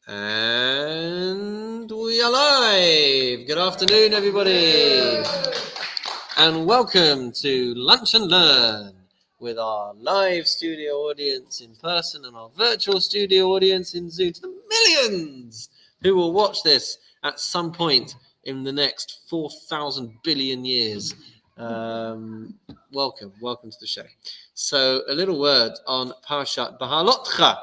And we are live. Good afternoon, everybody. And welcome to Lunch and Learn with our live studio audience in person and our virtual studio audience in Zoom. To the millions who will watch this at some point in the next 4,000 billion years. Welcome to the show. So a little word on Parashat Bahalotcha,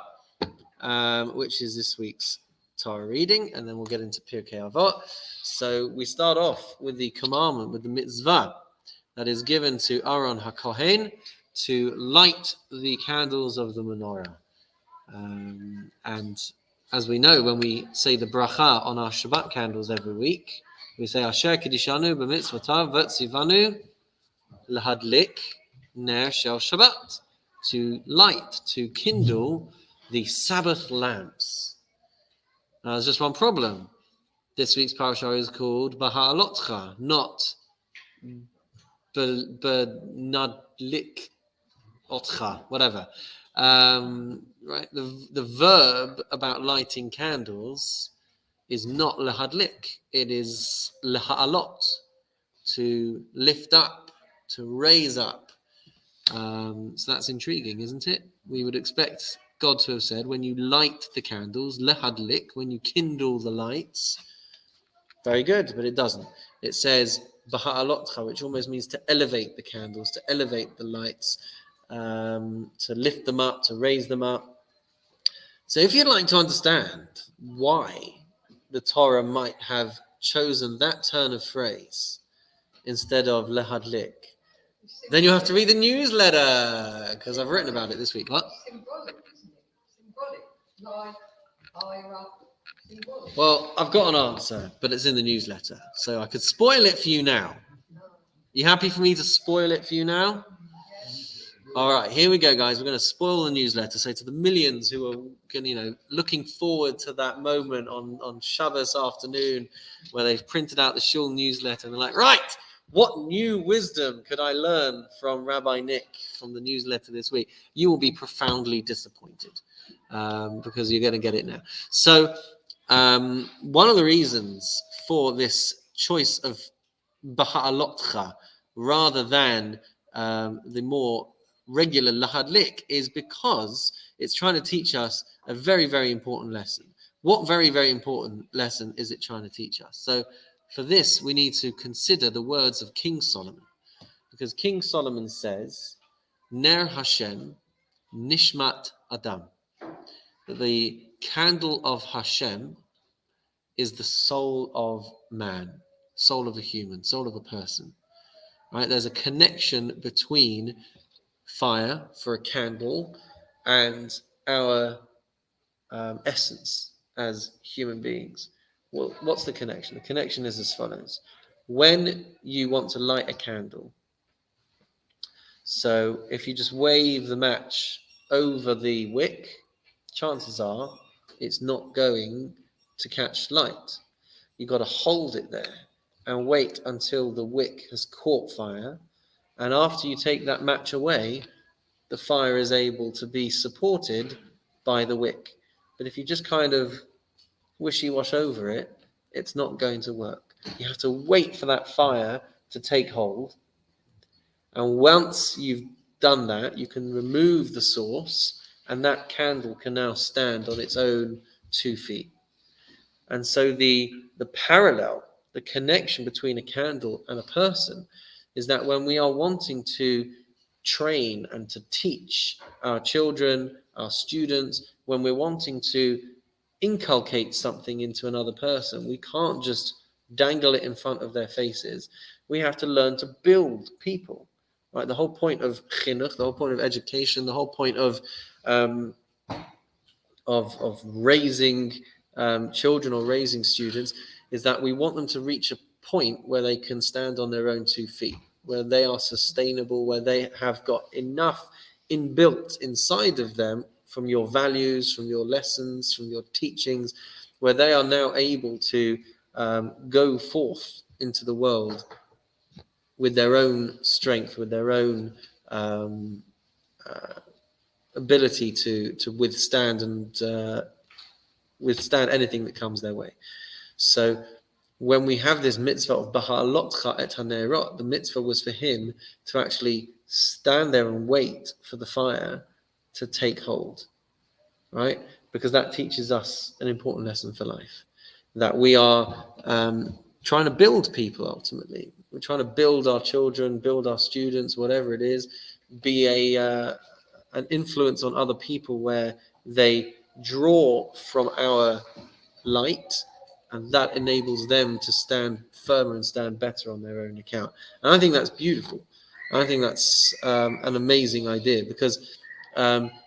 which is this week's Torah reading, and then we'll get into Pirkei Avot. So we start off with the commandment, with the mitzvah that is given to Aaron HaKohen to light the candles of the menorah. And as we know, when we say the bracha on our Shabbat candles every week, we say Asher Kedishanu b'mitzvotav v'tzivanu lahadlik ner shel Shabbat, to light, to kindle the Sabbath lamps. Now, there's just one problem. This week's parasha is called Bahalotcha, not Benadlik Otcha, whatever. Right? The verb about lighting candles is not lahadlik. It is laha'alot, to lift up, to raise up. So that's intriguing, isn't it? We would expect God to have said, when you light the candles, lahadlik, when you kindle the lights. Very good, but it doesn't. It says baha'alotcha, which almost means to elevate the candles, to elevate the lights, to lift them up, to raise them up. So if you'd like to understand why the Torah might have chosen that turn of phrase instead of lahadlik, then you have to read the newsletter, because I've written about it this week. What? Symbolic, isn't it? Symbolic. Symbolic. Well, I've got an answer, but it's in the newsletter, so I could spoil it for you now. You happy for me to spoil it for you now? All right, here we go, guys. We're going to spoil the newsletter. So to the millions who are, looking forward to that moment on Shabbos afternoon where they've printed out the shul newsletter and they're like, right, what new wisdom could I learn from Rabbi Nick from the newsletter this week? You will be profoundly disappointed because you're going to get it now. So one of the reasons for this choice of Baha'alotcha rather than the more regular lahadlik is because it's trying to teach us a very, very important lesson. What very, very important lesson is it trying to teach us? So for this, we need to consider the words of King Solomon, because King Solomon says, Ner Hashem Nishmat Adam. The candle of Hashem is the soul of man, soul of a human, soul of a person. Right? There's a connection between fire for a candle and our essence as human beings. Well, what's the connection? The connection is as follows. When you want to light a candle, so if you just wave the match over the wick, chances are it's not going to catch light. You've got to hold it there and wait until the wick has caught fire. And after you take that match away, the fire is able to be supported by the wick. But if you just kind of wishy-wash over it, it's not going to work. You have to wait for that fire to take hold. And once you've done that, you can remove the source, and that candle can now stand on its own 2 feet. And so the parallel, the connection between a candle and a person is that when we are wanting to train and to teach our children, our students, when we're wanting to inculcate something into another person, we can't just dangle it in front of their faces. We have to learn to build people. Right? The whole point of chinuch, the whole point of education, the whole point of raising children or raising students is that we want them to reach a point where they can stand on their own 2 feet, where they are sustainable, where they have got enough inbuilt inside of them from your values, from your lessons, from your teachings, where they are now able to go forth into the world with their own strength, with their own ability to withstand and withstand anything that comes their way. So when we have this mitzvah of B'ha'alotcha et hanerot, the mitzvah was for him to actually stand there and wait for the fire to take hold, right? Because that teaches us an important lesson for life, that we are trying to build people ultimately. We're trying to build our children, build our students, whatever it is, be an influence on other people where they draw from our light, and that enables them to stand firmer and stand better on their own account. And I think that's beautiful. I think that's an amazing idea, because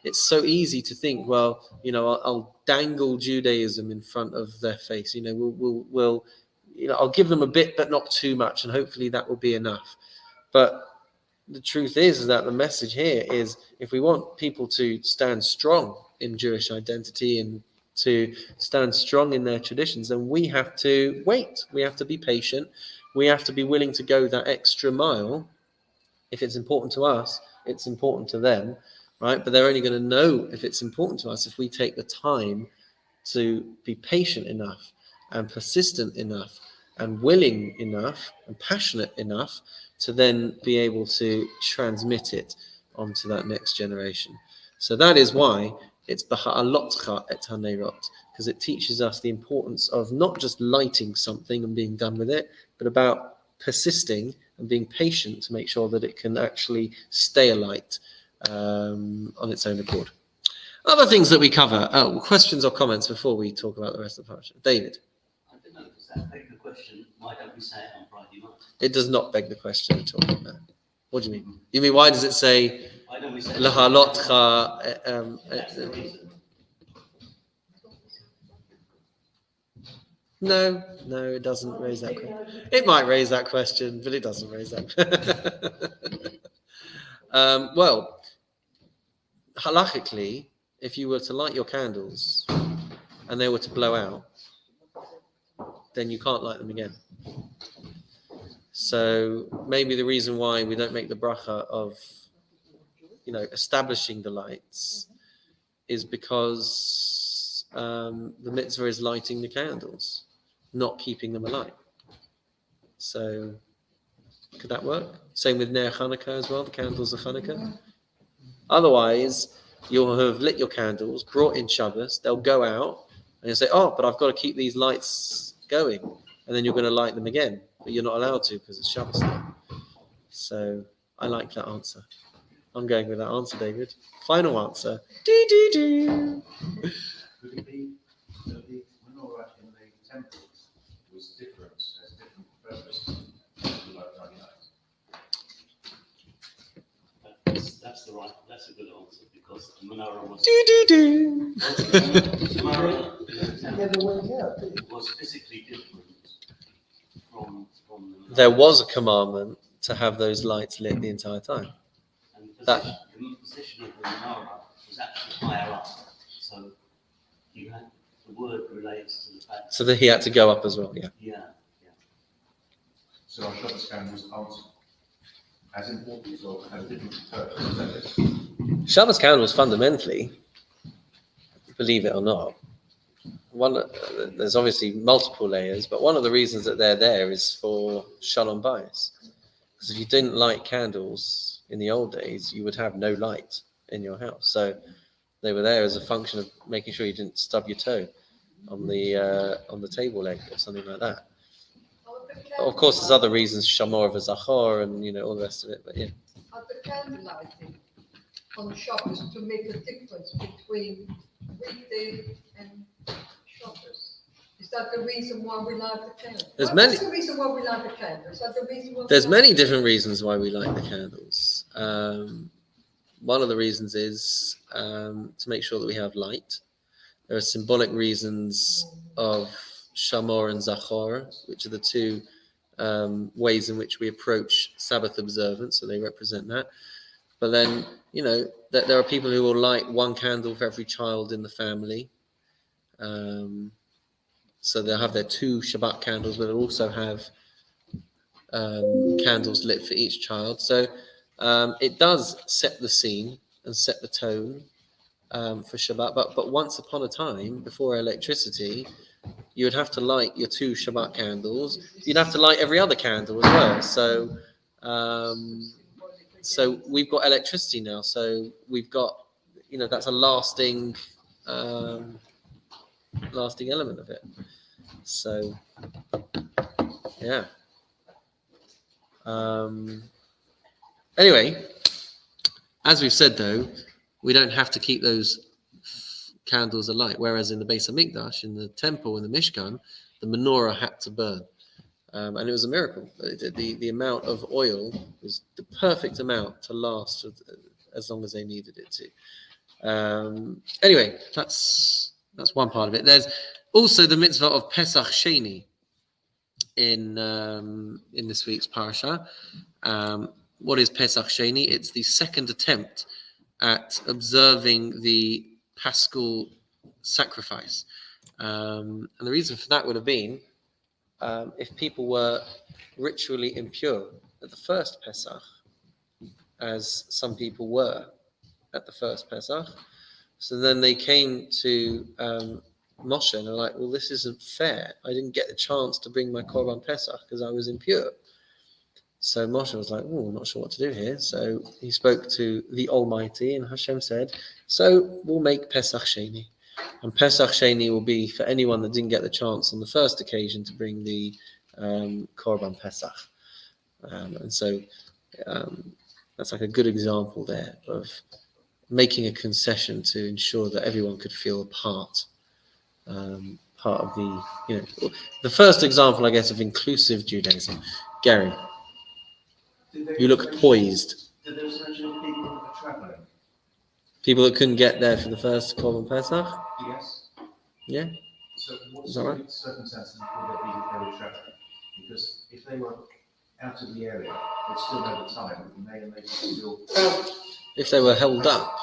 it's so easy to think, well, I'll dangle Judaism in front of their face. We'll I'll give them a bit, but not too much, and hopefully that will be enough. But the truth is that the message here is, if we want people to stand strong in Jewish identity and to stand strong in their traditions, then we have to wait. We have to be patient. We have to be willing to go that extra mile. If it's important to us, it's important to them, right? But they're only going to know if it's important to us if we take the time to be patient enough and persistent enough and willing enough and passionate enough to then be able to transmit it onto that next generation. So that is why it's B'ha'alotcha et hanerot, because it teaches us the importance of not just lighting something and being done with it, but about persisting and being patient to make sure that it can actually stay alight on its own accord. Other things that we cover, questions or comments before we talk about the rest of the Parashat? David? I don't know, does that beg the question, why don't we say it on Friday night? It does not beg the question at all. No. What do you mean? You mean, why does it say L'halotcha? No, it doesn't raise that question. It might raise that question, but it doesn't raise that. Well, halachically, if you were to light your candles and they were to blow out, then you can't light them again. So maybe the reason why we don't make the bracha of, establishing the lights is because the mitzvah is lighting the candles, not keeping them alight. So could that work? Same with Ner Hanukkah as well, the candles of Hanukkah. Otherwise, you'll have lit your candles, brought in Shabbos, they'll go out, and you'll say, oh, but I've got to keep these lights going. And then you're going to light them again, but you're not allowed to because it's Shabbos now. So I like that answer. I'm going with that answer, David. Final answer. Could it be that the menorah in the temple was different, has a different purpose to like That's a good answer, because the menorah was was physically different from the There was a commandment to have those lights lit the entire time. And the position of the menorah was actually higher up, so you had, the word relates to the fact. So that he had to go up as well, yeah. Yeah. So our Shabbos candles aren't as important or have a different purpose, is that it? Shabbos candles fundamentally, believe it or not, there's obviously multiple layers, but one of the reasons that they're there is for shalom bayis. Because if you didn't light candles in the old days, you would have no light in your house. So they were there as a function of making sure you didn't stub your toe on the table leg or something like that. But of course, there's other reasons, shamor of a zachor and all the rest of it. But yeah. At the candle lighting on Shabbos to make the difference between weekday and Shabbos. Is that the reason why we light the candle? There's What's the reason why we light the candle? Is that the reason why? There's many different reasons why we light the candles. One of the reasons is to make sure that we have light. There are symbolic reasons of shamor and zachor, which are the two ways in which we approach Sabbath observance, so they represent that. But then, there are people who will light one candle for every child in the family. So they'll have their two Shabbat candles, but they'll also have candles lit for each child. So it does set the scene and set the tone for Shabbat. But once upon a time, before electricity, you would have to light your 2 Shabbat candles. You'd have to light every other candle as well. So we've got electricity now. So we've got, that's a lasting element of it. So, yeah. Anyway, as we've said, though, we don't have to keep those candles alight. Whereas in the Beis Hamikdash, in the temple, in the Mishkan, the menorah had to burn. And it was a miracle. The amount of oil was the perfect amount to last as long as they needed it to. Anyway, that's one part of it. There's also the mitzvah of Pesachini in this week's parasha. What is Pesach Sheni? It's the second attempt at observing the Paschal sacrifice. And the reason for that would have been if people were ritually impure at the first Pesach, as some people were at the first Pesach. So then they came to Moshe and they're like, well, this isn't fair. I didn't get the chance to bring my Korban Pesach because I was impure. So Moshe was like, oh, I'm not sure what to do here. So he spoke to the Almighty, and Hashem said, so we'll make Pesach Sheni. And Pesach Sheni will be for anyone that didn't get the chance on the first occasion to bring the Korban Pesach. And so that's like a good example there of making a concession to ensure that everyone could feel a part of the first example, I guess, of inclusive Judaism. Gary, you look poised. Did there was mention of people that were travelling? People that couldn't get there for the first Korban Pesach? Yes. Yeah. So what Is that right? circumstances would there be if they were travelling? Because if they were out of the area, they'd still have the time, and they still. If they were held up,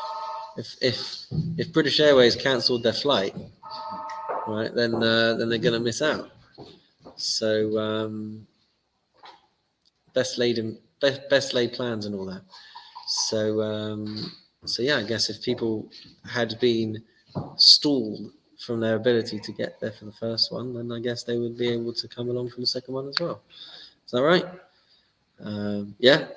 if British Airways cancelled their flight, right, then they're going to miss out. So best laid plans and all that. So yeah, I guess if people had been stalled from their ability to get there for the first one, then I guess they would be able to come along for the second one as well. Is that right? Yeah.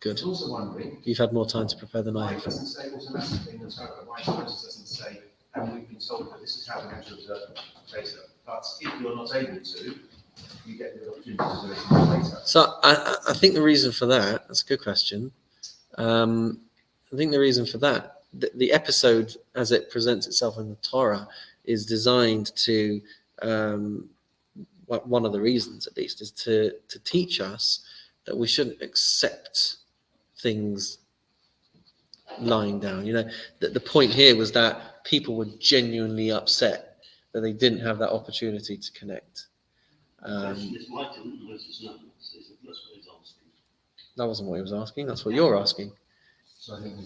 Good. I was also wondering. You've had more time to prepare than I Why have. it doesn't say automatically in the Torah? Why Moses doesn't say, and we've been told that this is how we're going to observe later. But if you're not able to, you get the opportunity to do it later. So I think the reason for that's a good question. I think the reason for that, the episode as it presents itself in the Torah is designed to, one of the reasons at least, is to teach us that we shouldn't accept things lying down. The point here was that people were genuinely upset that they didn't have that opportunity to connect. Why didn't Moses know? That's what he's asking. That wasn't what he was asking. That's what you're asking. So I think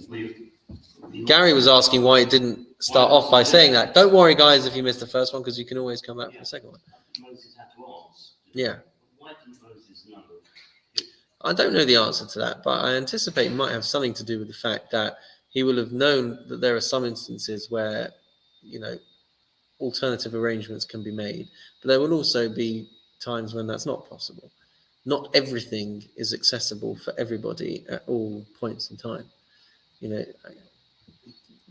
Gary was asking why it didn't start off by saying that. Don't worry, guys, if you missed the first one, because you can always come back for the second one. Moses had to ask. Yeah. Why didn't Moses know? I don't know the answer to that, but I anticipate it might have something to do with the fact that he will have known that there are some instances where, alternative arrangements can be made, but there will also be times when that's not possible. Not everything is accessible for everybody at all points in time.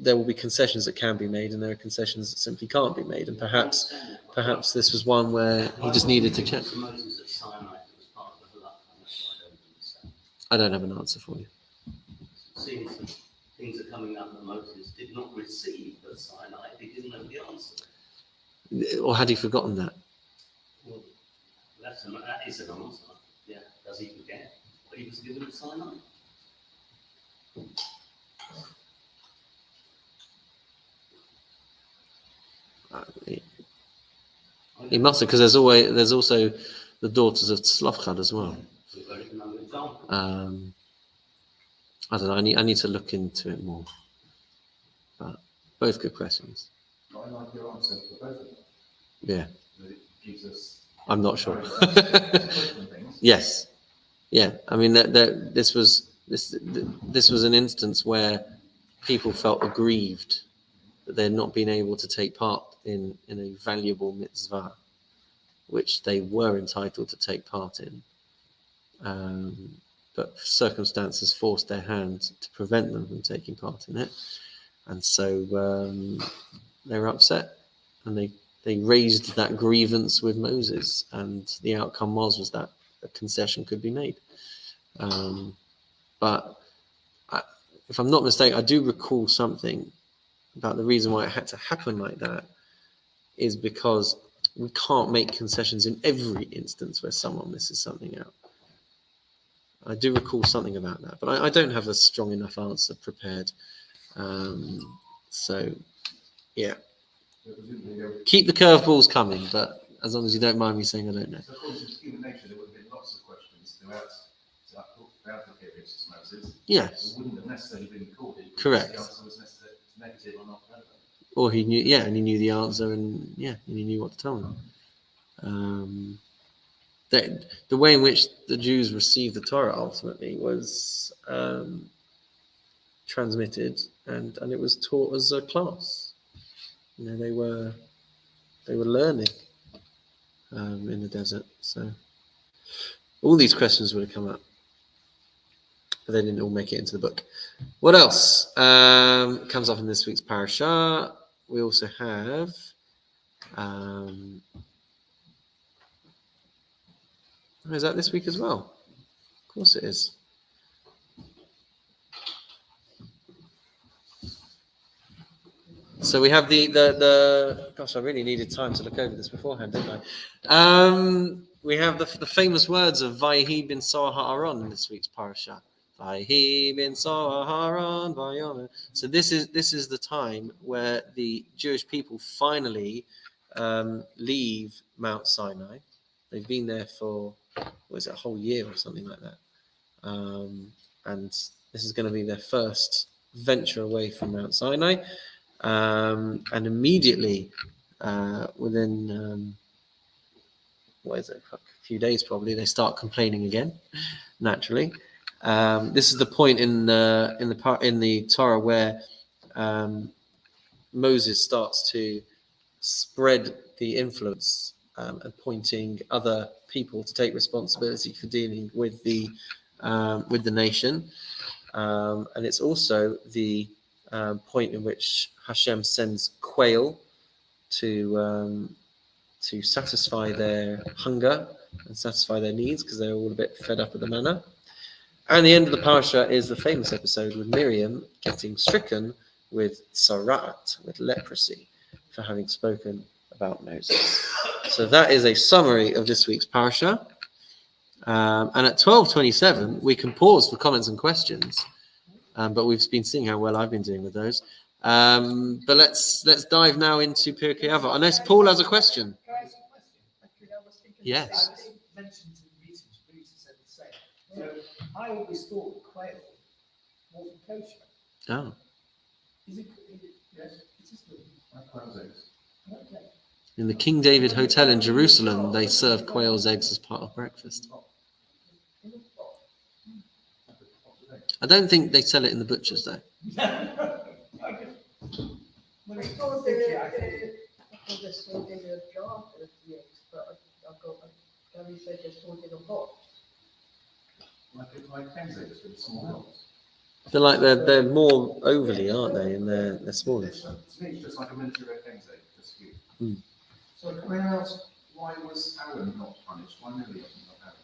There will be concessions that can be made, and there are concessions that simply can't be made. And perhaps this was one where he just needed to check. Moses at Sinai was part of the halakha. I don't understand. I don't have an answer for you. It seems that things are coming up that Moses did not receive at Sinai. He didn't know the answer. Or had he forgotten that? Well, that is an answer. Yeah. Does he forget what he was given at Sinai? He must have, because there's also the daughters of Tzlofchad as well. I don't know. I need to look into it more. But both good questions. I like your answer for both of them. Yeah. It gives us. I'm not sure. Things. Yes. Yeah. I mean, this was an instance where people felt aggrieved that they're not being able to take part in a valuable mitzvah, which they were entitled to take part in. But circumstances forced their hand to prevent them from taking part in it. And so they were upset, and they raised that grievance with Moses, and the outcome was that a concession could be made. But if I'm not mistaken, I do recall something about the reason why it had to happen like that is because we can't make concessions in every instance where someone misses something out. I do recall something about that, but I don't have a strong enough answer prepared. So, yeah. Keep the curveballs coming, but as long as you don't mind me saying I don't know. So according to human nature, there would have been lots of questions throughout the periods to Moses. Yes. It wouldn't have necessarily been recorded. Correct. The answer was negative or not relevant. Or he knew, and he knew the answer, and he knew what to tell them. The way in which the Jews received the Torah ultimately was transmitted, and it was taught as a class. They were learning in the desert. So all these questions would have come up, but they didn't all make it into the book. What else comes up in this week's Parashat? We also have is that this week as well? Of course it is. So we have the gosh, I really needed time to look over this beforehand, didn't I? We have the famous words of Vayehi bin Soah Ha'aron in this week's Parashat. Vayehi bin Soah Ha'aron Vayomer. So this is the time where the Jewish people finally leave Mount Sinai. They've been there for a whole year or something like that, and this is going to be their first venture away from Mount Sinai. And immediately within a few days probably, they start complaining again. Naturally, this is the point in the Torah where Moses starts to spread the influence and pointing other people to take responsibility for dealing with the nation, and it's also the point in which Hashem sends quail to satisfy their hunger and satisfy their needs, because they're all a bit fed up at the manna. And the end of the parasha is the famous episode with Miriam getting stricken with sarat, with leprosy, for having spoken about Moses. So that is a summary of this week's parasha. And at 12:27, we can pause for comments and questions. But we've been seeing how well I've been doing with those. But let's dive now into Pirkei Avot. Unless Paul has a question. Can I ask a question? Actually, I was thinking Yes. I mentioned in the meetings, Bruce said the same. So I always thought quail wasn't kosher. Oh. Is it? Yes. It's just Like quail's eggs. okay. In the King David Hotel in Jerusalem, they serve quail's eggs as part of breakfast. I don't think they sell it in the butchers, though. When I it's thought they stored in a jar for the eggs, but Gary said they stored in a box. Like hen's eggs with small helps. They're more ovally, aren't they? And they're smaller. To me, it's just like a miniature hen's egg, just cute. Mm. So can I ask, why was Aaron not punished? Why Miriam not Aaron?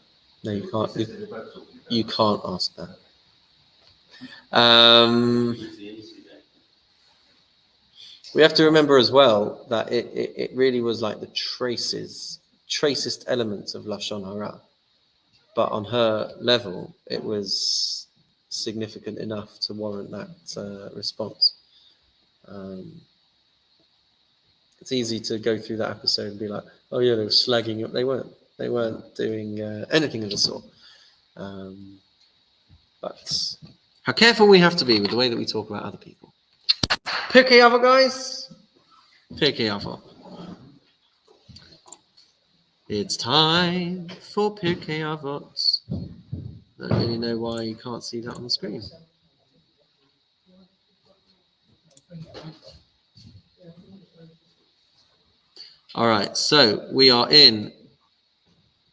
No, you can't. It says that they're both talking about You it. can't ask that. We have to remember as well that it really was like the tracest elements of Lashon Hara, but on her level, it was significant enough to warrant that response. It's easy to go through that episode and be like, "Oh yeah, they were slagging up." They weren't doing anything of the sort. But how careful we have to be with the way that we talk about other people. Pirkei Avot, guys. Pirkei Avot. It's time for Pirkei Avot. I don't really know why you can't see that on the screen. All right, so we are in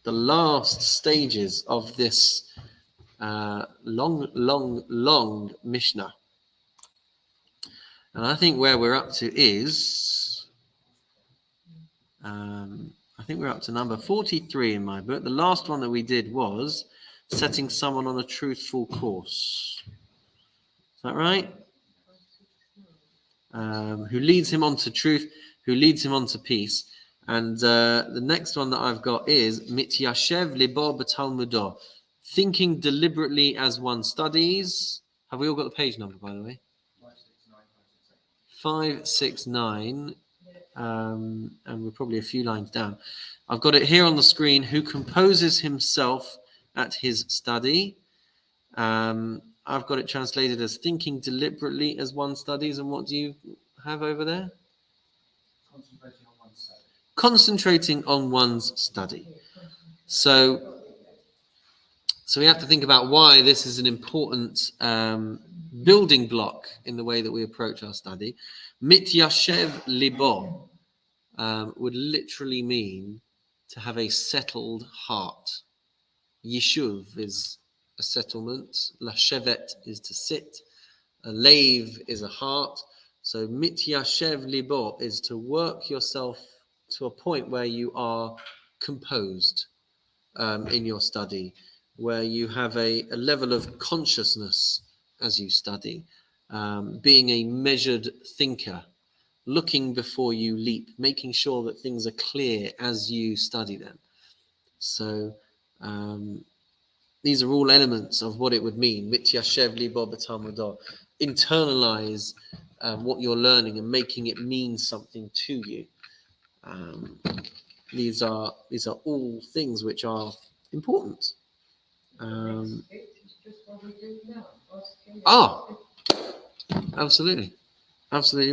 the last stages of this long Mishnah. And I think where we're up to is, I think we're up to number 43 in my book. The last one that we did was setting someone on a truthful course. Is that right? Who leads him on to truth, who leads him on to peace. And the next one that I've got is Mityashev libo b'talmudo, thinking deliberately as one studies. Have we all got the page number, by the way? 569, and we're probably a few lines down. I've got it here on the screen. Who composes himself at his study. I've got it translated as thinking deliberately as one studies. And what do you have over there? Concentrating on one's study. So we have to think about why this is an important building block in the way that we approach our study. Mityashev libo would literally mean to have a settled heart. Yishuv is a settlement. Lashevet is to sit. A lave is a heart. So mityashev libo is to work yourself to a point where you are composed in your study, where you have a level of consciousness as you study, being a measured thinker, looking before you leap, making sure that things are clear as you study them. So these are all elements of what it would mean. Mityashev libo b'talmudo. Internalize what you're learning and making it mean something to you. These are all things which are important. Absolutely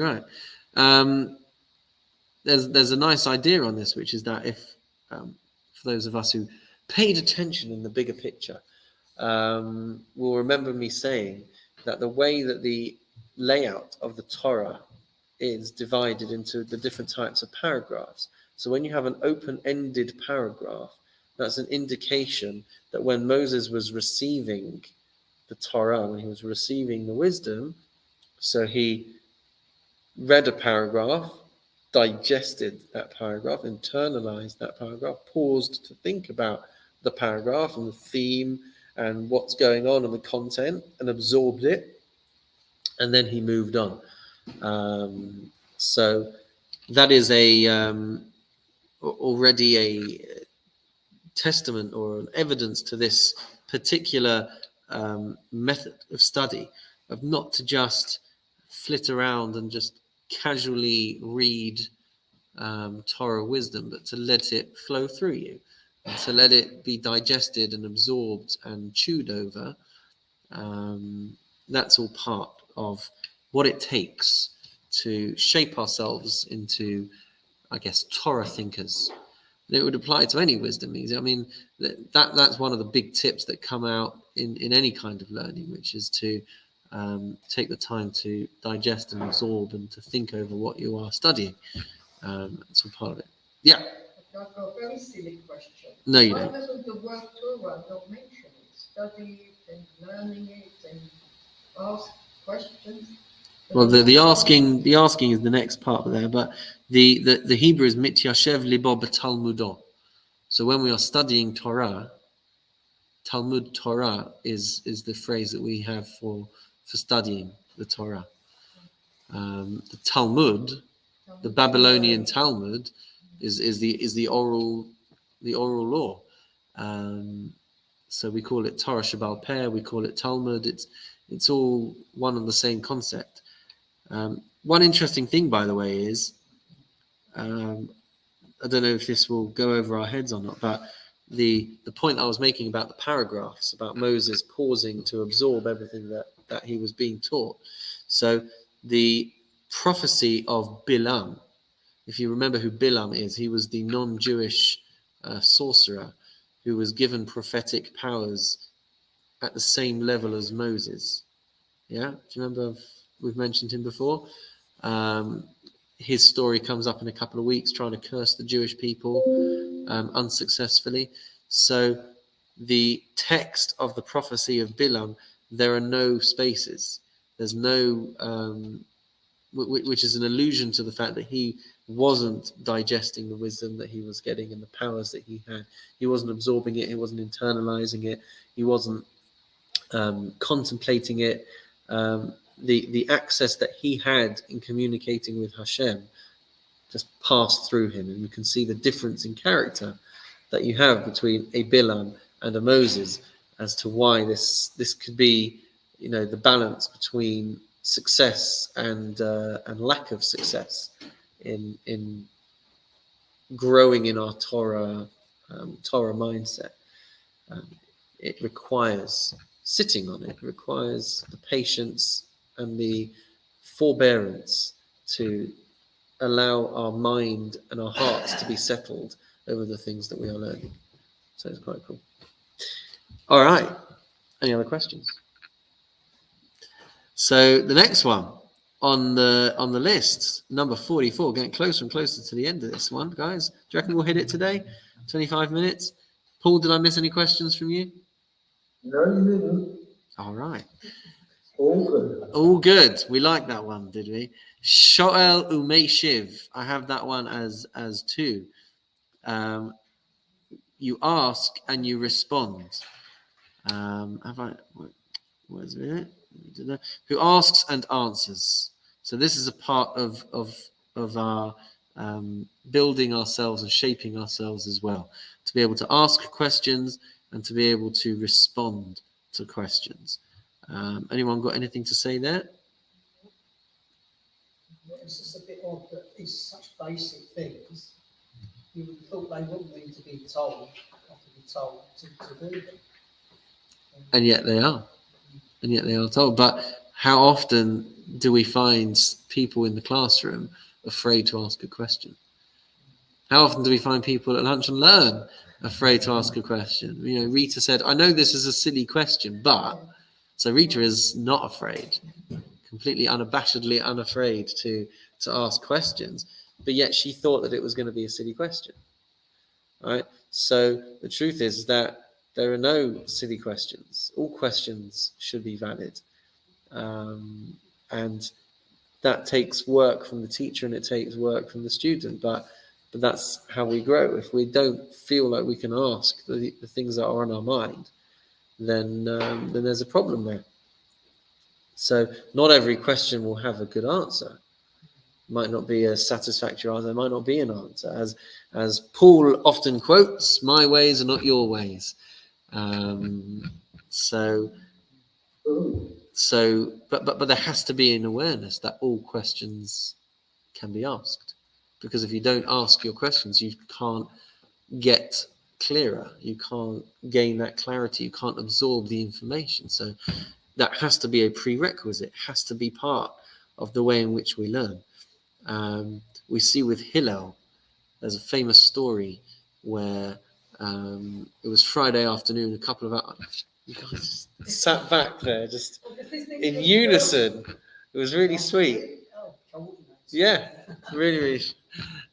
right. There's a nice idea on this, which is that if for those of us who paid attention in the bigger picture, will remember me saying that the way that the layout of the Torah is divided into the different types of paragraphs. So when you have an open-ended paragraph, that's an indication that when Moses was receiving the Torah, when he was receiving the wisdom, so he read a paragraph, digested that paragraph, internalized that paragraph, paused to think about the paragraph and the theme and what's going on and the content, and absorbed it, and then he moved on. So that is already a testament or an evidence to this particular method of study, of not to just flit around and just casually read Torah wisdom, but to let it flow through you, and to let it be digested and absorbed and chewed over. That's all part of what it takes to shape ourselves into, I guess, Torah thinkers. And it would apply to any wisdom. I mean, that's one of the big tips that come out in any kind of learning, which is to take the time to digest and absorb and to think over what you are studying. It's all part of it. Yeah. I've got a very silly question. No, you Why don't. doesn't the word Torah not mention it? Study it and learning it and ask questions. Well, the asking is the next part there, but the Hebrew is mityashev libo b'talmudo. So when we are studying Torah, Talmud Torah is the phrase that we have for studying the Torah. The Talmud, the Babylonian Talmud, is the oral law. So we call it Torah Shabbal Peh, we call it Talmud. It's all one and the same concept. One interesting thing, by the way, is I don't know if this will go over our heads or not, but the point I was making about the paragraphs, about Moses pausing to absorb everything that he was being taught. So the prophecy of Bilam, if you remember who Bilam is, he was the non-Jewish sorcerer who was given prophetic powers at the same level as Moses. Yeah, do you remember we've mentioned him before? his story comes up in a couple of weeks, trying to curse the Jewish people unsuccessfully. So the text of the prophecy of Bilam, there are no spaces. There's no, which is an allusion to the fact that he wasn't digesting the wisdom that he was getting and the powers that he had. He wasn't absorbing it. He wasn't internalizing it. He wasn't contemplating it. The access that he had in communicating with Hashem just passed through him, and you can see the difference in character that you have between a Bilam and a Moses as to why this could be, the balance between success and lack of success in growing in our Torah mindset. It requires sitting on it. It requires the patience and the forbearance to allow our mind and our hearts to be settled over the things that we are learning. So it's quite cool. All right. Any other questions? So the next one on the list, number 44, getting closer and closer to the end of this one, guys. Do you reckon we'll hit it today? 25 minutes. Paul, did I miss any questions from you? No, you didn't. All right. All good. All good. We like that one, did we? Shoel Umeshiv. I have that one as 2. You ask and you respond. Where's it? Who asks and answers. So this is a part of our building ourselves and shaping ourselves as well. To be able to ask questions and to be able to respond to questions. Anyone got anything to say there? It's just a bit odd that it's such basic things. You would have thought they wouldn't need to be told, have to be told to do them. And yet they are. And yet they are told. But how often do we find people in the classroom afraid to ask a question? How often do we find people at lunch and learn afraid to ask a question? Rita said, I know this is a silly question, but... So Rita is not afraid, completely unabashedly unafraid to ask questions, but yet she thought that it was going to be a silly question, right? So the truth is that there are no silly questions. All questions should be valid. And that takes work from the teacher and it takes work from the student, but that's how we grow. If we don't feel like we can ask the things that are on our mind, then there's a problem there. So not every question will have a good answer. Might not be a satisfactory answer. There might not be an answer. As Paul often quotes, "My ways are not your ways." But there has to be an awareness that all questions can be asked, because if you don't ask your questions, you can't get clearer, you can't gain that clarity, you can't absorb the information. So that has to be a prerequisite, has to be part of the way in which we learn. We see with Hillel, there's a famous story where it was Friday afternoon, a couple of hours, you guys sat back there just in unison. It was really sweet. Yeah, really, really.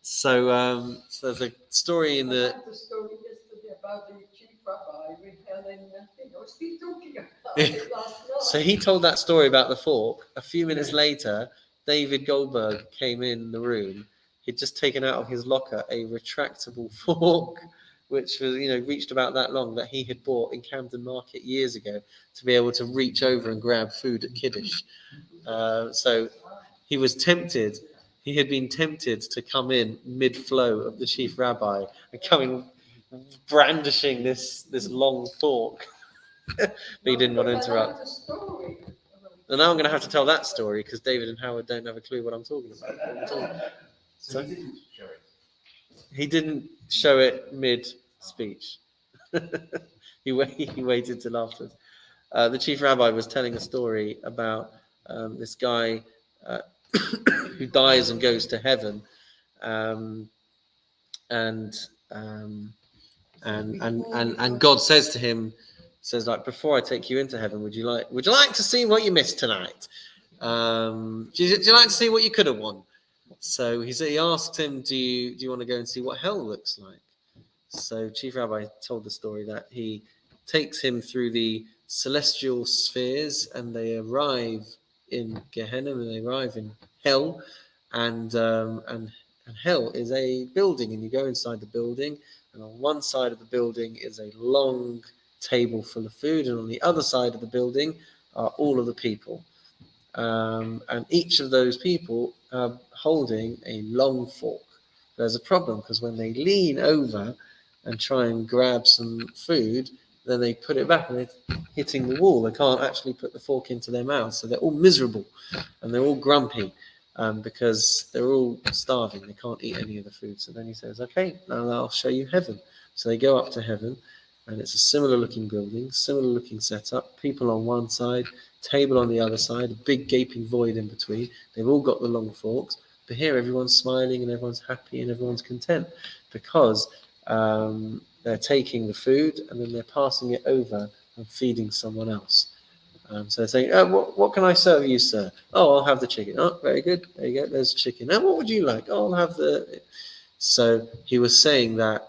So there's a story in the... I had the story yesterday about the chief rabbi with Helen and thing. I was still talking about it last night. So he told that story about the fork. A few minutes later, David Goldberg came in the room. He'd just taken out of his locker a retractable fork, which was, reached about that long, that he had bought in Camden Market years ago to be able to reach over and grab food at Kiddush. So he was tempted. He had been tempted to come in mid-flow of the chief rabbi and come in brandishing this long fork. But he didn't want to interrupt. And now I'm going to have to tell that story because David and Howard don't have a clue what I'm talking about. So he didn't show it. He didn't show it mid-speech. He waited till afterwards. The chief rabbi was telling a story about this guy who dies and goes to heaven, and God says to him, like, before I take you into heaven, would you like to see what you missed tonight? Do you like to see what you could have won? So he asked him, do you want to go and see what hell looks like? So Chief Rabbi told the story that he takes him through the celestial spheres, and they arrive in Gehenna, and they arrive in hell, and hell is a building, and you go inside the building, and on one side of the building is a long table full of food, and on the other side of the building are all of the people. And each of those people are holding a long fork. There's a problem because when they lean over and try and grab some food, then they put it back and they're hitting the wall. They can't actually put the fork into their mouth. So they're all miserable and they're all grumpy because they're all starving. They can't eat any of the food. So then he says, okay, now I'll show you heaven. So they go up to heaven, and it's a similar looking building, similar looking setup, people on one side, table on the other side, a big gaping void in between. They've all got the long forks, but here everyone's smiling and everyone's happy and everyone's content because they're taking the food and then they're passing it over and feeding someone else. So they're saying, what can I serve you, sir? Oh, I'll have the chicken. Oh, very good. There you go. There's chicken. Now, what would you like? Oh, I'll have the... So he was saying that,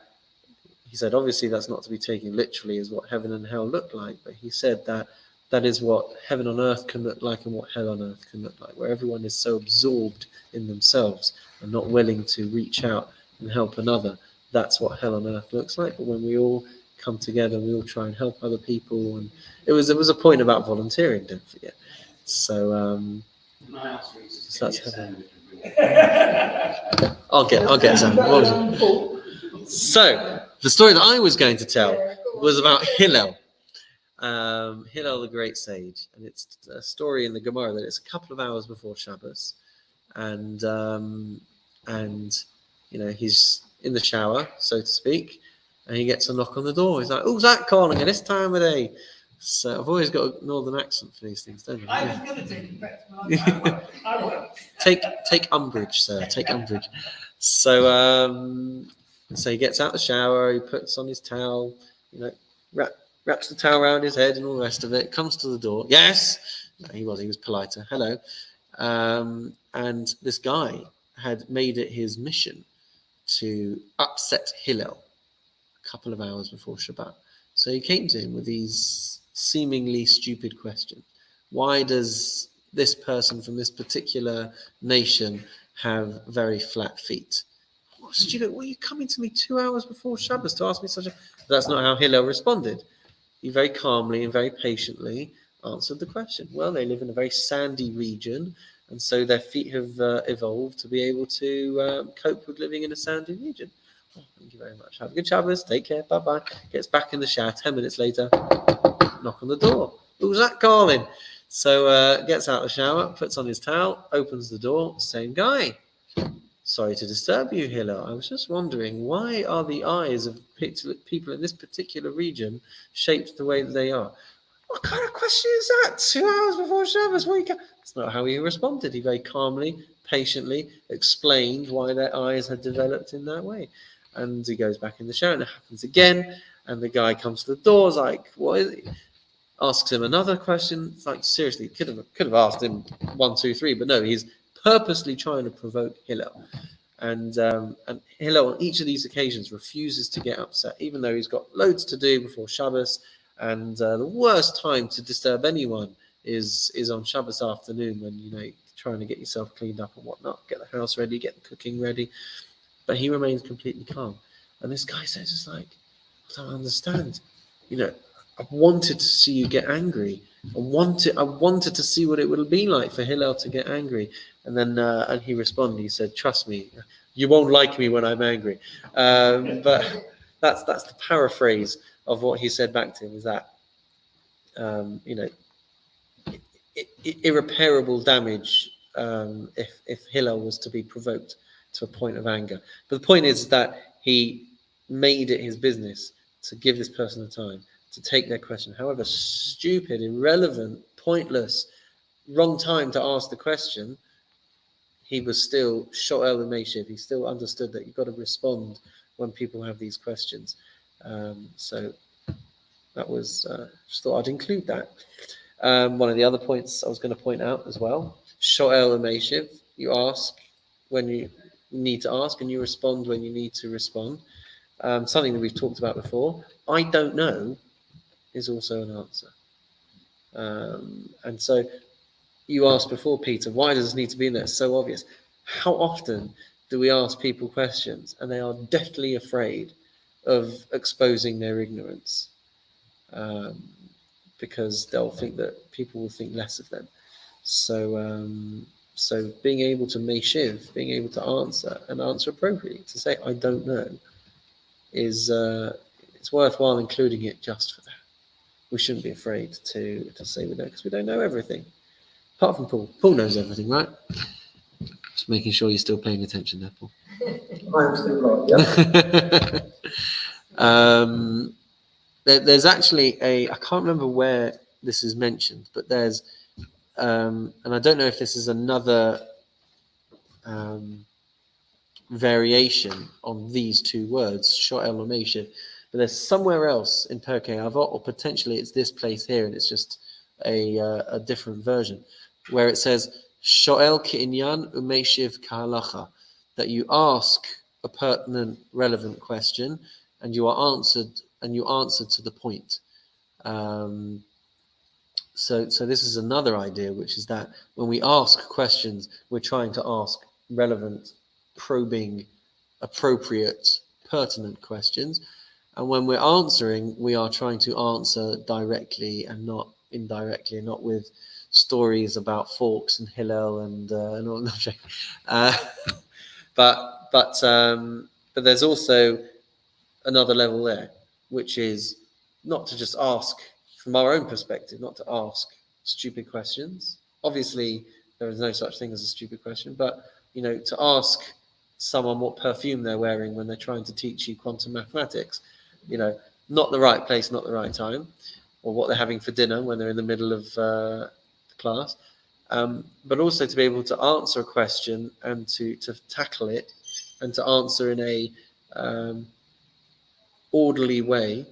he said, obviously that's not to be taken literally as what heaven and hell look like, but he said that that is what heaven on earth can look like and what hell on earth can look like, where everyone is so absorbed in themselves and not willing to reach out and help another. That's what hell on earth looks like. But when we all come together, we all try and help other people, and it was a point about volunteering, don't forget. So Can I ask you to that's get heaven. sandwich? I'll get some. So the story that I was going to tell was about Hillel. Hillel, the great sage, and it's a story in the Gemara that it's a couple of hours before Shabbos, and you know, he's in the shower, so to speak, and he gets a knock on the door. He's like, "Who's that calling at this time of day?" So I've always got a northern accent for these things, don't I? I was going to take it back to I won't. Take umbrage, sir. Take umbrage. So so he gets out the shower. He puts on his towel. You know, wraps the towel around his head and all the rest of it. Comes to the door. Yes, no, he was politer. Hello. And this guy had made it his mission to upset Hillel a couple of hours before Shabbat. So he came to him with these seemingly stupid questions. Why does this person from this particular nation have very flat feet? What stupid! Were you coming to me 2 hours before Shabbos to ask me such a... That's not how Hillel responded. He very calmly and very patiently answered the question. Well, they live in a very sandy region, and so their feet have evolved to be able to cope with living in a sandy region. Oh, thank you very much. Have a good Shabbos. Take care. Bye-bye. Gets back in the shower. 10 minutes later, knock on the door. Who's that calling? So gets out of the shower, puts on his towel, opens the door. Same guy. Sorry to disturb you, Hillel. I was just wondering, why are the eyes of people in this particular region shaped the way that they are? What kind of question is that? 2 hours before Shabbos? That's not how he responded. He very calmly, patiently explained why their eyes had developed in that way. And he goes back in the shower, and it happens again. And the guy comes to the door, is like, what is it? Asks him another question. It's like, seriously, could have asked him 1, 2, 3, but no, he's purposely trying to provoke Hillel. And Hillel on each of these occasions refuses to get upset, even though he's got loads to do before Shabbos. And the worst time to disturb anyone is on Shabbos afternoon, when you're trying to get yourself cleaned up and whatnot, get the house ready, get the cooking ready. But he remains completely calm. And this guy says, "It's like, I don't understand. I wanted to see you get angry. I wanted to see what it would be like for Hillel to get angry." And then and he responded. He said, "Trust me, you won't like me when I'm angry." But that's the paraphrase of what he said back to him. Is that irreparable damage if Hillel was to be provoked to a point of anger. But the point is that he made it his business to give this person the time to take their question, however stupid, irrelevant, pointless, wrong time to ask the question. He was still sho'el u'meishiv. He still understood that you've got to respond when people have these questions. So that was, just thought I'd include that. One of the other points I was going to point out as well, sho'el u'meishiv. You ask, when you need to ask, and you respond when you need to respond. Something that we've talked about before. I don't know is also an answer. And so you asked before, Peter, why does this need to be in there? It's so obvious. How often do we ask people questions and they are deathly afraid of exposing their ignorance? Because they'll think that people will think less of them. So being able to meshiv, being able to answer and answer appropriately, to say I don't know, is it's worthwhile including it just for that. We shouldn't be afraid to say we know, because we don't know everything. Apart from Paul. Paul knows everything, right? Just making sure you're still paying attention there, Paul. I'm still right, yeah. There's actually I can't remember where this is mentioned, but there's, and I don't know if this is another variation on these two words, sho'el or meshiv, but there's somewhere else in Pirkei Avot, or potentially it's this place here, and it's just a different version, where it says sho'el ki'inyan umeshiv ka'halacha, that you ask a pertinent, relevant question, and you answer to the point. So this is another idea, which is that when we ask questions, we're trying to ask relevant, probing, appropriate, pertinent questions. And when we're answering, we are trying to answer directly and not indirectly, not with stories about forks and Hillel and all that. But there's also another level there, which is not to just ask from our own perspective, not to ask stupid questions. Obviously, there is no such thing as a stupid question, but to ask someone what perfume they're wearing when they're trying to teach you quantum mathematics, not the right place, not the right time, or what they're having for dinner when they're in the middle of the class, but also to be able to answer a question and to tackle it and to answer in a orderly way.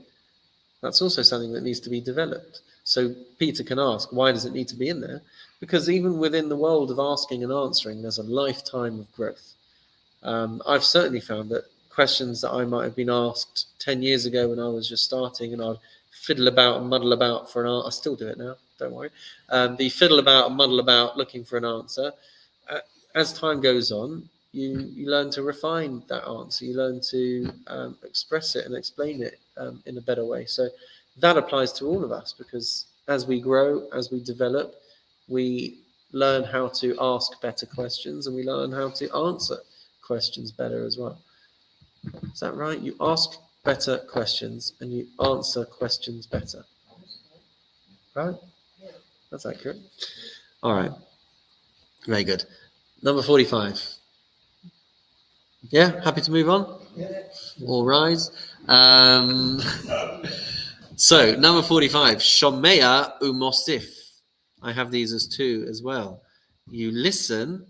That's also something that needs to be developed. So Peter can ask, why does it need to be in there? Because even within the world of asking and answering, there's a lifetime of growth. I've certainly found that questions that I might have been asked 10 years ago when I was just starting, and I'd fiddle about and muddle about for an answer. I still do it now, don't worry. The fiddle about and muddle about looking for an answer. As time goes on, you learn to refine that answer. You learn to express it and explain it in a better way. So that applies to all of us, because as we grow, as we develop, we learn how to ask better questions, and we learn how to answer questions better as well. Is that right? You ask better questions and you answer questions better. Right? That's accurate. All right. Very good. Number 45. Yeah, happy to move on? Yeah. All rise. So, number 45, Shomea umosif. I have these as two as well. You listen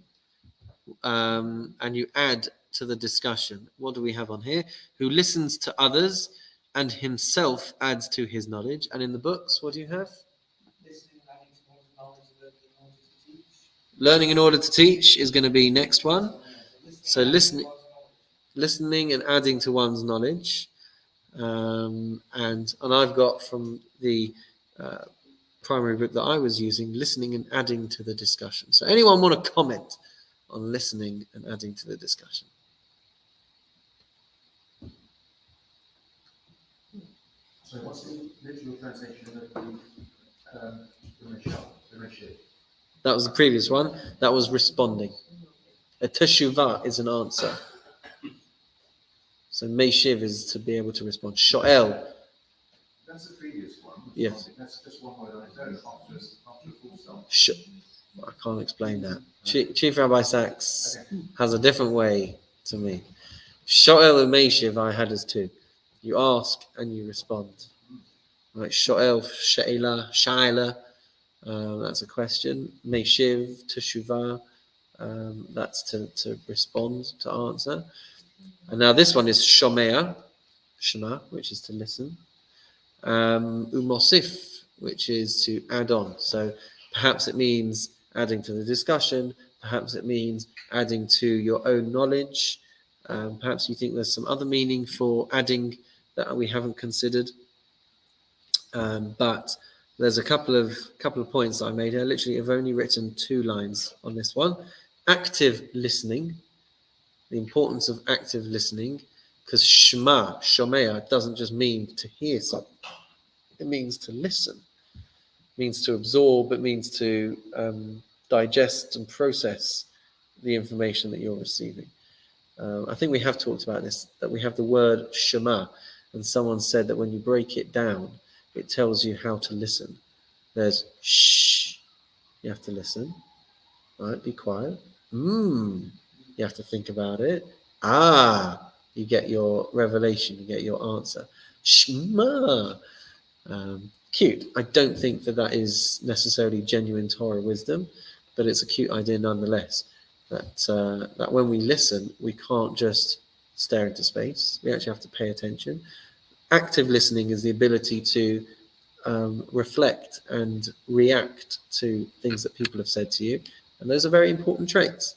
and you add to the discussion. What do we have on here? Who listens to others and himself adds to his knowledge. And in the books, what do you have? Learning in order to teach is going to be next one. So listening and adding to one's knowledge. And I've got from the primary book that I was using, listening and adding to the discussion. So anyone want to comment on listening and adding to the discussion? So what's the literal translation of the Meshiv? That was the previous one. That was responding. A teshuvah is an answer. So meshiv is to be able to respond. Sho'el. That's the previous one. Yes. That's just one word on its own after a full stop. I can't explain that. Chief Rabbi Sachs has a different way to me. Sho'el and meshiv I had as two. You ask and you respond. Like sho'el, she'ela, sha'ela. That's a question. Meshiv, teshuvah. That's to respond, to answer. And now this one is shomea, shema, which is to listen. Umosif, which is to add on. So perhaps it means adding to the discussion. Perhaps it means adding to your own knowledge. Perhaps you think there's some other meaning for adding that we haven't considered. But there's a couple of points that I made here. Literally, I've only written 2 lines on this one. Active listening, the importance of active listening, because shomea, doesn't just mean to hear something. It means to listen. It means to absorb. It means to digest and process the information that you're receiving. I think we have talked about this, that we have the word shema, and someone said that when you break it down, it tells you how to listen. There's shh, you have to listen. All right, be quiet. You have to think about it. You get your revelation, you get your answer. Shema. Cute. I don't think that is necessarily genuine Torah wisdom, but it's a cute idea nonetheless. That when we listen, we can't just stare into space. We actually have to pay attention. Active listening is the ability to reflect and react to things that people have said to you. And those are very important traits.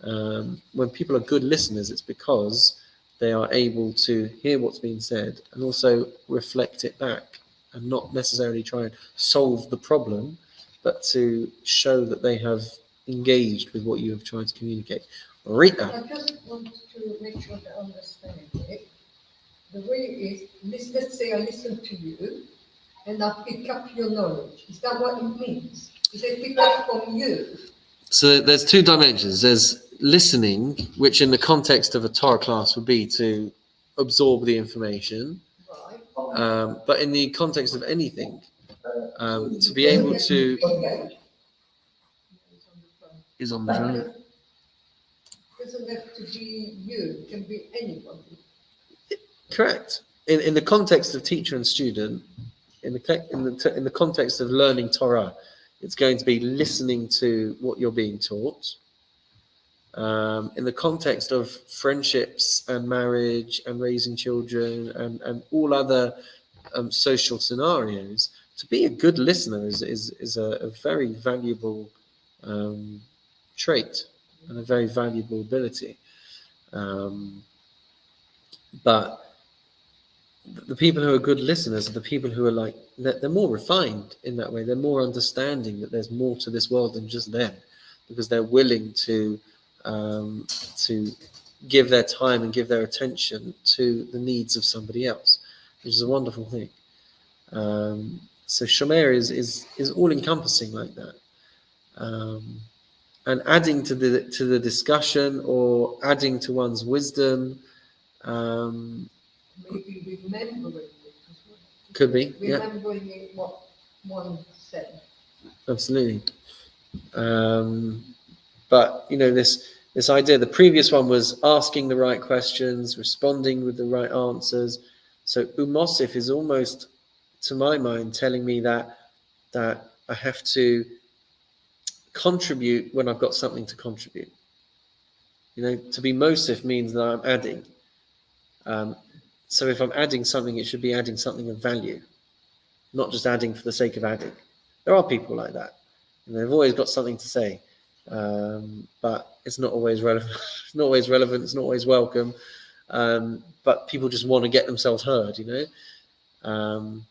When people are good listeners, it's because they are able to hear what's been said and also reflect it back and not necessarily try and solve the problem, but to show that they have engaged with what you have tried to communicate. Rita. I just want to make sure that I understand it. The way is, let's say I listen to you and I pick up your knowledge. Is that what it means? Is it pick up from you? So there's 2 dimensions. There's listening, which in the context of a Torah class would be to absorb the information. Right. But in the context of anything, to be able to... Is on the phone. Doesn't have to be you, it can be anybody. Correct. In the context of teacher and student, in the context of learning Torah, it's going to be listening to what you're being taught. In the context of friendships and marriage and raising children and all other social scenarios, to be a good listener is a very valuable trait and a very valuable ability. But the people who are good listeners are the people who are they're more refined in that way. They're more understanding that there's more to this world than just them, because they're willing to give their time and give their attention to the needs of somebody else, which is a wonderful thing. So Shomer is all encompassing like that. And adding to the discussion or adding to one's wisdom, Maybe remembering it as well. could be, Remembering it, what one said. Absolutely. But this idea, the previous one was asking the right questions, responding with the right answers. So umosif is almost, to my mind, telling me that I have to contribute when I've got something to contribute. To be mosif means that I'm adding. So if I'm adding something, it should be adding something of value, not just adding for the sake of adding. There are people like that, and they've always got something to say, but it's not always relevant. It's not always relevant. It's not always welcome. But people just want to get themselves heard. In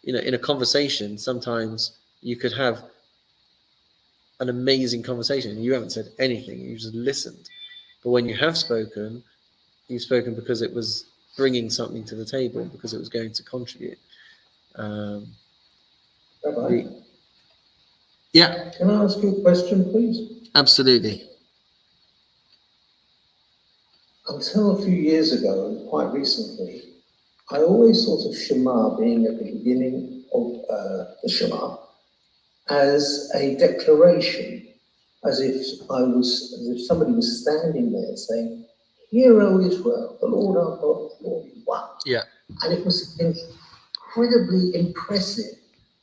a conversation, sometimes you could have an amazing conversation and you haven't said anything. You just listened. But when you have spoken, you've spoken because it was bringing something to the table, because it was going to contribute. Yeah. Can I ask you a question, please? Absolutely. Until a few years ago, and quite recently, I always thought of Shema being at the beginning of the Shema as a declaration, as if somebody was standing there saying, "Hear, O Israel, the Lord our God, the Lord is one." Yeah. And it was incredibly impressive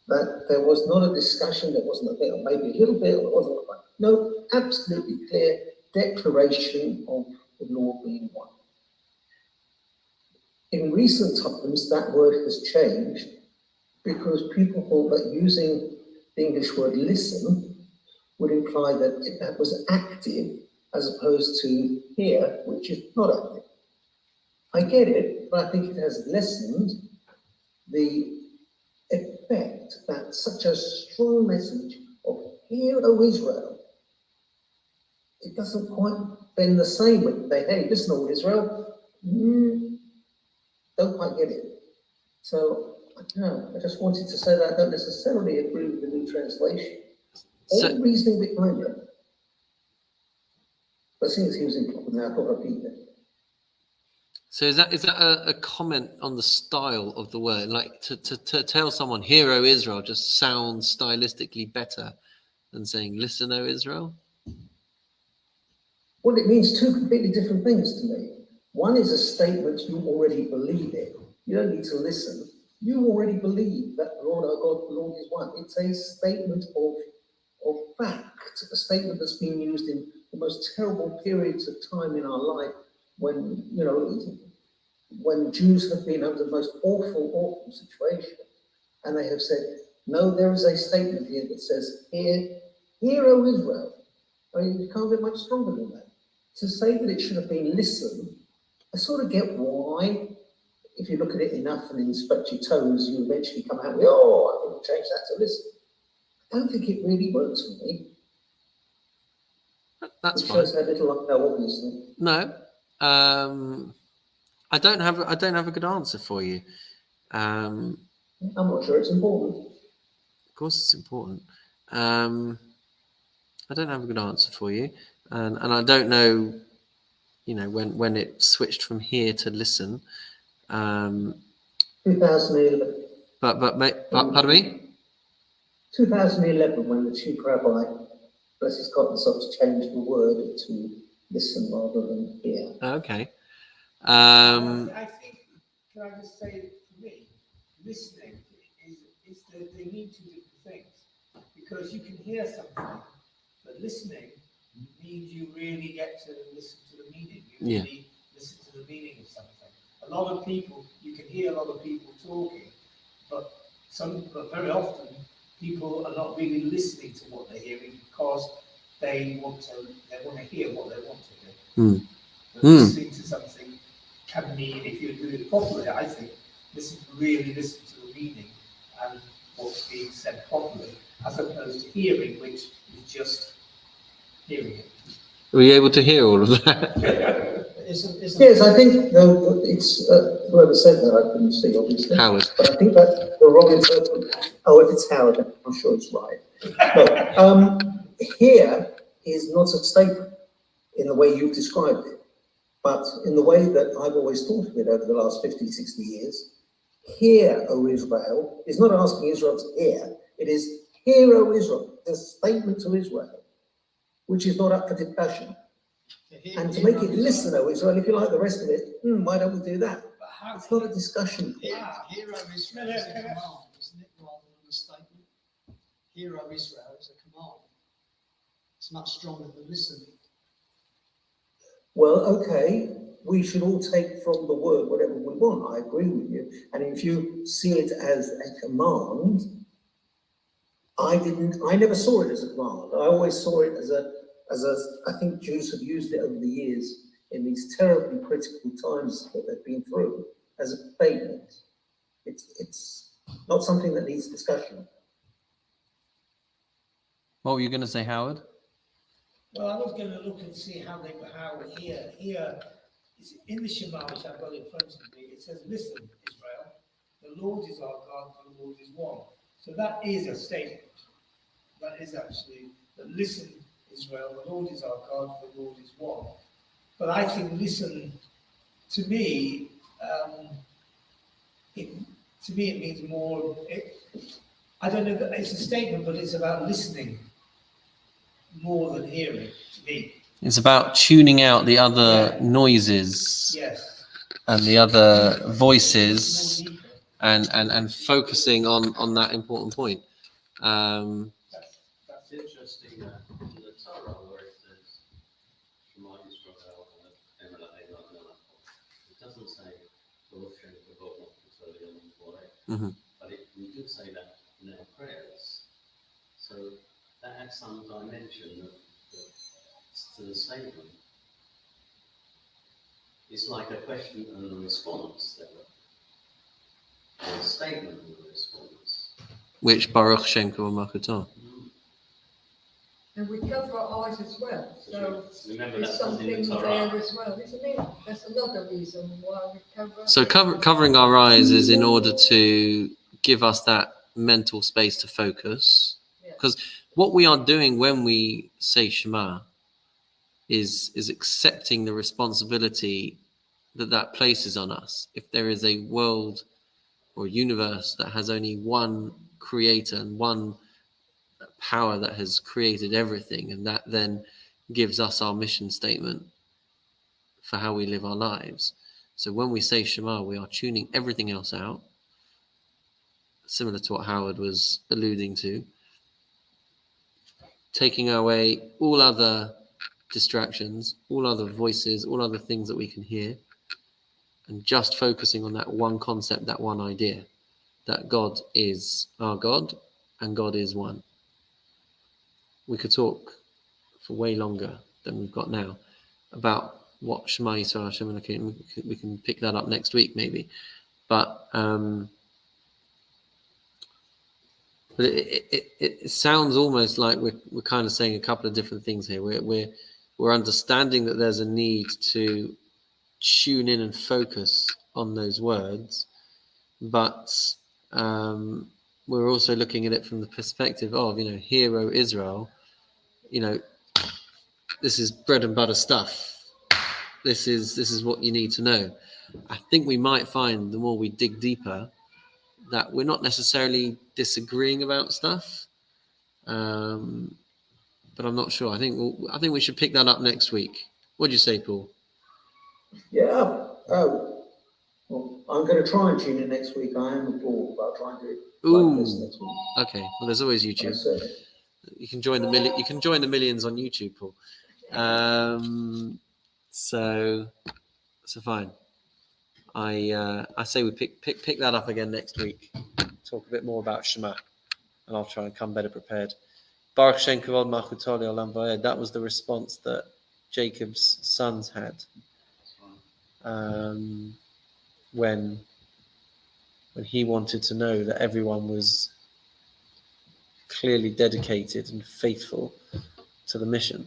that there was not a discussion, there wasn't a bit, or maybe a little bit, or it wasn't quite. No, absolutely clear declaration of the Lord being one. In recent times, that word has changed because people thought that using the English word listen would imply that that was active as opposed to here, which is not active. I get it, but I think it has lessened the effect that such a strong message of "Hear, O Israel," it doesn't quite bend the same with they, hey, listen, O Israel, don't quite get it. So, I don't know, I just wanted to say that I don't necessarily agree with the new translation. All So, the reasoning behind it. But since he was important, I thought I'd repeat it. so is that a comment on the style of the word? Like to tell someone "Hear, O Israel" just sounds stylistically better than saying "Listen, O Israel"? Well, it means two completely different things to me. One is a statement you already believe in. You don't need to listen. You already believe that the Lord our God, the Lord is one. It's a statement of fact, a statement that's been used in the most terrible periods of time in our life when, when Jews have been under the most awful situation. And they have said, no, there is a statement here that says, hear, O Israel. I mean, you can't get much stronger than that. To say that it should have been listen, I sort of get why. If you look at it enough and inspect your toes, you eventually come out with, oh, I want to change that to listen. I don't think it really works for me. That's It fine. shows how little I know, obviously. No, I don't have a good answer for you. I'm not sure it's important. Of course, it's important. I don't have a good answer for you, and I don't know, when it switched from here to listen. 2011. Pardon me. 2011, when the chief rabbi, bless his cotton socks, changed the word to listen rather than hear. Okay. I think, can I just say, for me, listening is they mean two different things. Because you can hear something, but listening means you really get to listen to the meaning. You really listen to the meaning of something. A lot of people, you can hear a lot of people talking, but very often people are not really listening to what they're hearing because they want to hear what they want to hear. But listening to something can mean, if you're doing it properly, I think, really listen to the meaning and what's being said properly, as opposed to hearing, which is just hearing it. Were you able to hear all of that? Yes, I think it's whoever said that I couldn't see, obviously. Howard. But I think that's the wrong interpretation. Oh, if it's Howard, I'm sure it's right. No, here is not a statement in the way you've described it, but in the way that I've always thought of it over the last 50, 60 years. Hear, O Israel, is not asking Israel to hear. It is, hear, O Israel. It's a statement to Israel, which is not up for discussion. And to make it listen, O Israel, if you like the rest of it, why don't we do that? It's not a discussion. Hero Israel is a command, isn't it, rather than a statement? Hero Israel is a command. It's much stronger than listen. Well, okay, we should all take from the word whatever we want. I agree with you. And if you see it as a command, I never saw it as a command. I always saw it as I think Jews have used it over the years in these terribly critical times that they've been through as a statement. It's not something that needs discussion. What were you going to say, Howard? Well, I was going to look and see how here it's in the Shema, which I've got in front of me. It says, "Listen, Israel, the Lord is our God, the Lord is one." So that is a statement. That is actually that. Listen, Israel, the Lord is our God, the Lord is one. But I think listen, to me, it means more. I don't know that it's a statement, but it's about listening more than hearing, to me. It's about tuning out the other noises and the other voices and focusing on that important point. That's interesting. In the Torah, where it says, Shema Yisrael, it doesn't say, Pkr Votes, but we do say that in our prayers. So that add some dimension to the statement. It's like a question and a response, or a statement and a response. Which Baruch Shem Kavod Malchuto. And we cover our eyes as well, so Remember there's that's something in something the there Torah. as well, isn't it? That's another reason why we cover. So covering our eyes is in order to give us that mental space to focus. Yeah. Because what we are doing when we say Shema is accepting the responsibility that places on us. If there is a world or universe that has only one creator and one power that has created everything, and that then gives us our mission statement for how we live our lives. So when we say Shema, we are tuning everything else out, similar to what Howard was alluding to, taking away all other distractions, all other voices, all other things that we can hear, and just focusing on that one concept, that one idea, that God is our God and God is one. We could talk for way longer than we've got now about what Shema Yisrael Hashem Elokeinu. We can pick that up next week maybe, but it sounds almost like we're kind of saying a couple of different things here. We're understanding that there's a need to tune in and focus on those words, but we're also looking at it from the perspective of, hear, O Israel, this is bread and butter stuff. This is what you need to know. I think we might find the more we dig deeper that we're not necessarily disagreeing about stuff, but I'm not sure. I think we should pick that up next week. What do you say, Paul? Yeah. Well, I'm going to try and tune in next week. I am abroad, but I'll try and do it like this next week. Okay. Well, there's always YouTube. You can join the You can join the millions on YouTube, Paul. So fine. I say we pick that up again next week. Talk a bit more about Shema, and I'll try and come better prepared. Baruch Shem Kavod Malchuto Le'olam Va'ed. That was the response that Jacob's sons had when he wanted to know that everyone was clearly dedicated and faithful to the mission.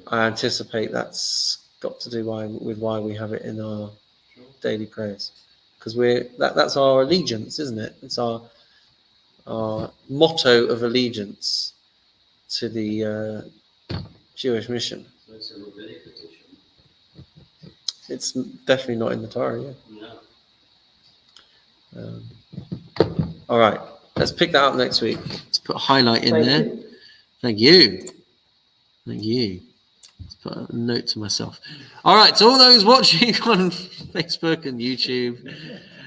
I anticipate that's got to do with why we have it in our daily prayers, because that's our allegiance, isn't it? It's our motto of allegiance to the Jewish mission. So it's a rabbinic tradition. It's definitely not in the Torah, yeah. No. All right, let's pick that up next week. Let's put a highlight in there. You. Thank you. Let's put a note to myself. All right, to all those watching on Facebook and YouTube,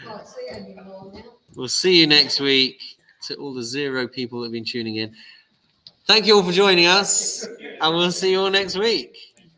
Can't see anymore now. we'll see you next week. To all the 0 people that have been tuning in, thank you all for joining us, and we'll see you all next week.